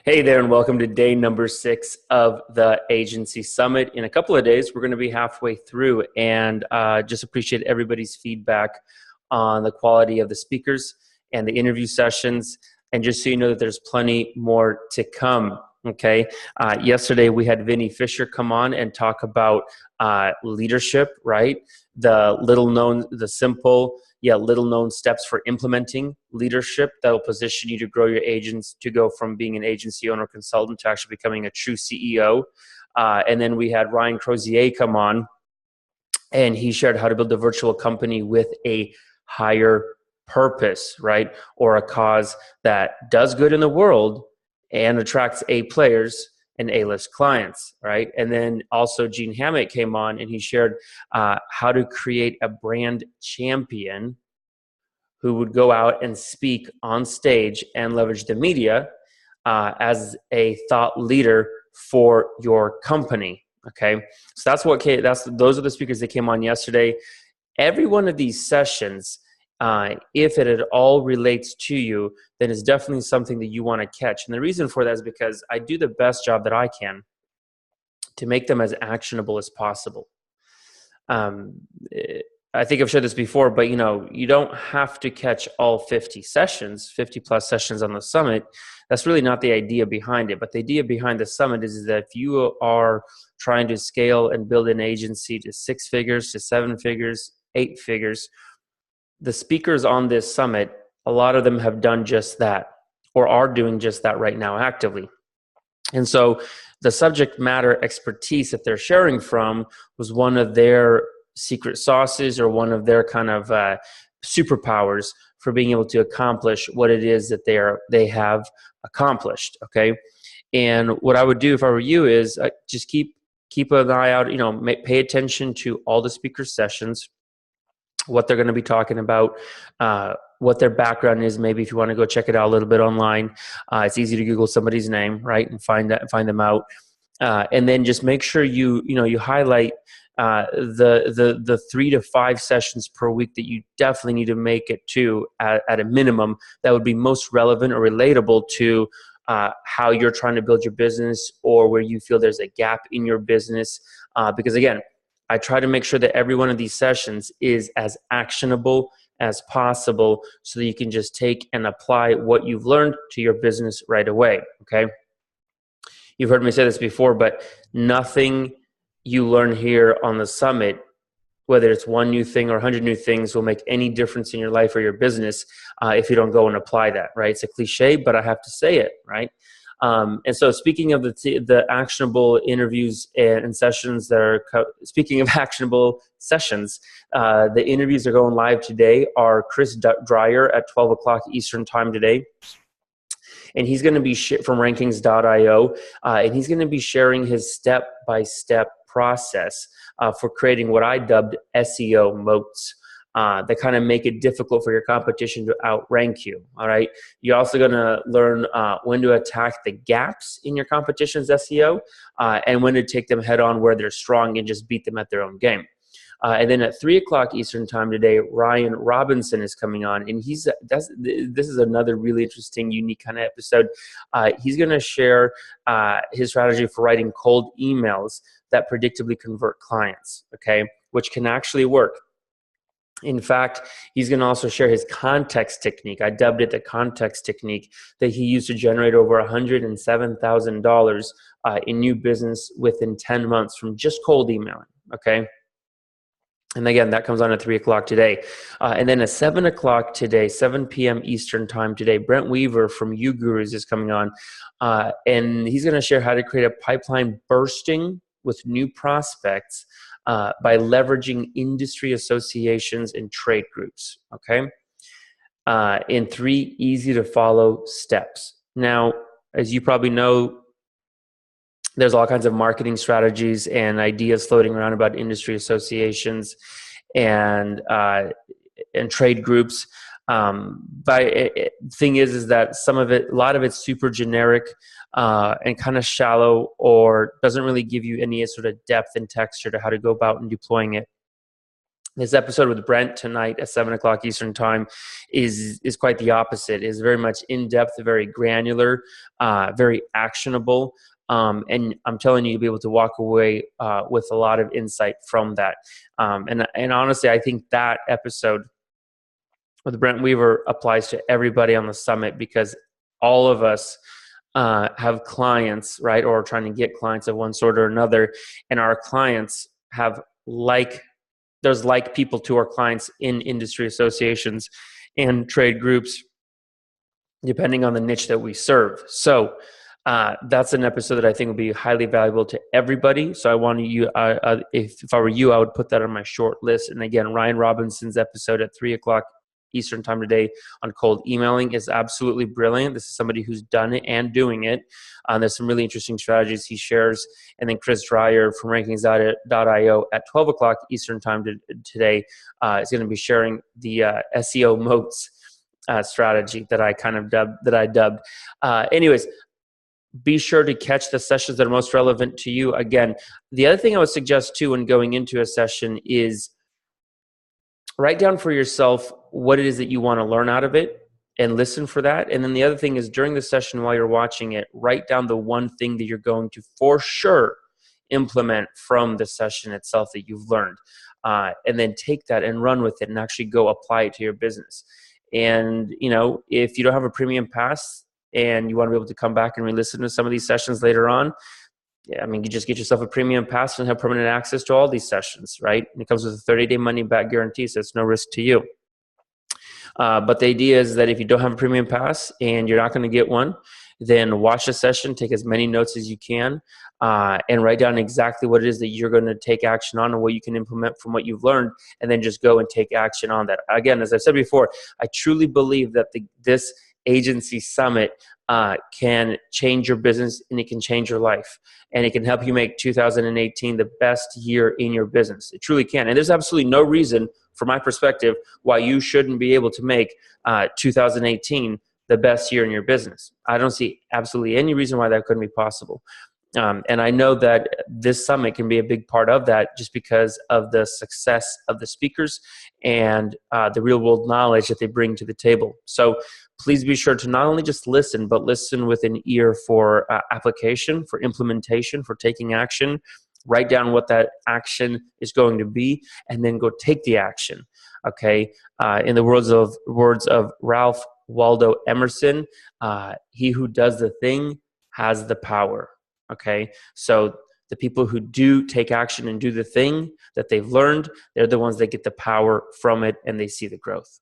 Hey there, and welcome to day number 6 of the Agency Summit. In a couple of days, we're going to be halfway through, and just appreciate everybody's feedback on the quality of the speakers and the interview sessions. And just so you know that there's plenty more to come. Okay. Yesterday, we had Vinny Fisher come on and talk about leadership, right? The simple yet little known steps for implementing leadership that will position you to grow your agents to go from being an agency owner consultant to actually becoming a true CEO. And then we had Ryan Crozier come on, and he shared how to build a virtual company with a higher purpose, right? Or a cause that does good in the world and attracts A players and A-list clients, right? And then also Gene Hammett came on, and he shared how to create a brand champion who would go out and speak on stage and leverage the media as a thought leader for your company. Okay, so those are the speakers that came on yesterday. Every one of these sessions, if it at all relates to you, then it's definitely something that you want to catch. And the reason for that is because I do the best job that I can to make them as actionable as possible. I think I've shared this before, but you don't have to catch all 50 plus sessions on the summit. That's really not the idea behind it. But the idea behind the summit is that if you are trying to scale and build an agency to 6 figures, to 7 figures, 8 figures, the speakers on this summit, a lot of them have done just that or are doing just that right now actively. And so the subject matter expertise that they're sharing from was one of their secret sauces or one of their kind of superpowers for being able to accomplish what it is that they have accomplished. Okay. And what I would do if I were you is just keep an eye out, pay attention to all the speaker sessions, what they're going to be talking about, what their background is. Maybe if you want to go check it out a little bit online, it's easy to Google somebody's name, right, and find them out. And then just make sure you highlight the 3 to 5 sessions per week that you definitely need to make it to at a minimum that would be most relevant or relatable to how you're trying to build your business or where you feel there's a gap in your business. Because again, I try to make sure that every one of these sessions is as actionable as possible so that you can just take and apply what you've learned to your business right away, okay? You've heard me say this before, but nothing you learn here on the summit, whether it's one new thing or 100 new things, will make any difference in your life or your business if you don't go and apply that, right? It's a cliche, but I have to say it, right? And so speaking of the actionable interviews and sessions speaking of actionable sessions, the interviews are going live today are Chris Dreyer at 12 o'clock Eastern time today. And he's going to be from rankings.io, and he's going to be sharing his step-by-step process for creating what I dubbed SEO moats. That kind of make it difficult for your competition to outrank you. All right. You're also going to learn when to attack the gaps in your competition's SEO and when to take them head on where they're strong and just beat them at their own game. And then at 3 o'clock Eastern time today, Ryan Robinson is coming on, and this is another really interesting, unique kind of episode. He's going to share his strategy for writing cold emails that predictably convert clients. Okay, which can actually work. In fact, he's going to also share his context technique. I dubbed it the context technique that he used to generate over $107,000 in new business within 10 months from just cold emailing. Okay. And again, that comes on at 3 o'clock today. And then at 7 o'clock today, 7 p.m. Eastern time today, Brent Weaver from UGurus is coming on. And he's going to share how to create a pipeline bursting with new prospects by leveraging industry associations and trade groups, okay? In 3 easy to follow steps. Now, as you probably know, there's all kinds of marketing strategies and ideas floating around about industry associations and trade groups. Thing is that a lot of it's super generic and kind of shallow, or doesn't really give you any sort of depth and texture to how to go about and deploying it. This episode with Brent tonight at 7 o'clock Eastern time is quite the opposite. Is very much in depth, very granular, very actionable, and I'm telling you, you'll be able to walk away with a lot of insight from that. And honestly, I think that episode with Brent Weaver applies to everybody on the summit, because all of us have clients, right, or trying to get clients of one sort or another, and our clients have there's like people to our clients in industry associations and trade groups, depending on the niche that we serve. So that's an episode that I think will be highly valuable to everybody. So I want you, if I were you, I would put that on my short list. And again, Ryan Robinson's episode at 3 o'clock Eastern time today on cold emailing is absolutely brilliant. This is somebody who's done it and doing it. There's some really interesting strategies he shares. And then Chris Dreyer from rankings.io at 12 o'clock Eastern time today is going to be sharing the SEO moats strategy that I dubbed. Anyways, be sure to catch the sessions that are most relevant to you. Again, the other thing I would suggest too when going into a session is write down for yourself what it is that you want to learn out of it and listen for that. And then the other thing is, during the session while you're watching it, write down the one thing that you're going to for sure implement from the session itself that you've learned. And then take that and run with it and actually go apply it to your business. And, if you don't have a premium pass and you want to be able to come back and re-listen to some of these sessions later on, you just get yourself a premium pass and have permanent access to all these sessions, right? And it comes with a 30-day money-back guarantee, so it's no risk to you. But the idea is that if you don't have a premium pass and you're not going to get one, then watch the session, take as many notes as you can, and write down exactly what it is that you're going to take action on and what you can implement from what you've learned, and then just go and take action on that. Again, as I said before, I truly believe that this agency summit can change your business, and it can change your life, and it can help you make 2018 the best year in your business. It truly can. And there's absolutely no reason, from my perspective, why you shouldn't be able to make 2018 the best year in your business. I don't see absolutely any reason why that couldn't be possible. And I know that this summit can be a big part of that, just because of the success of the speakers and the real world knowledge that they bring to the table. So please be sure to not only just listen, but listen with an ear for application, for implementation, for taking action. Write down what that action is going to be, and then go take the action. Okay. In the words of Ralph Waldo Emerson, he who does the thing has the power. Okay. So the people who do take action and do the thing that they've learned, they're the ones that get the power from it, and they see the growth.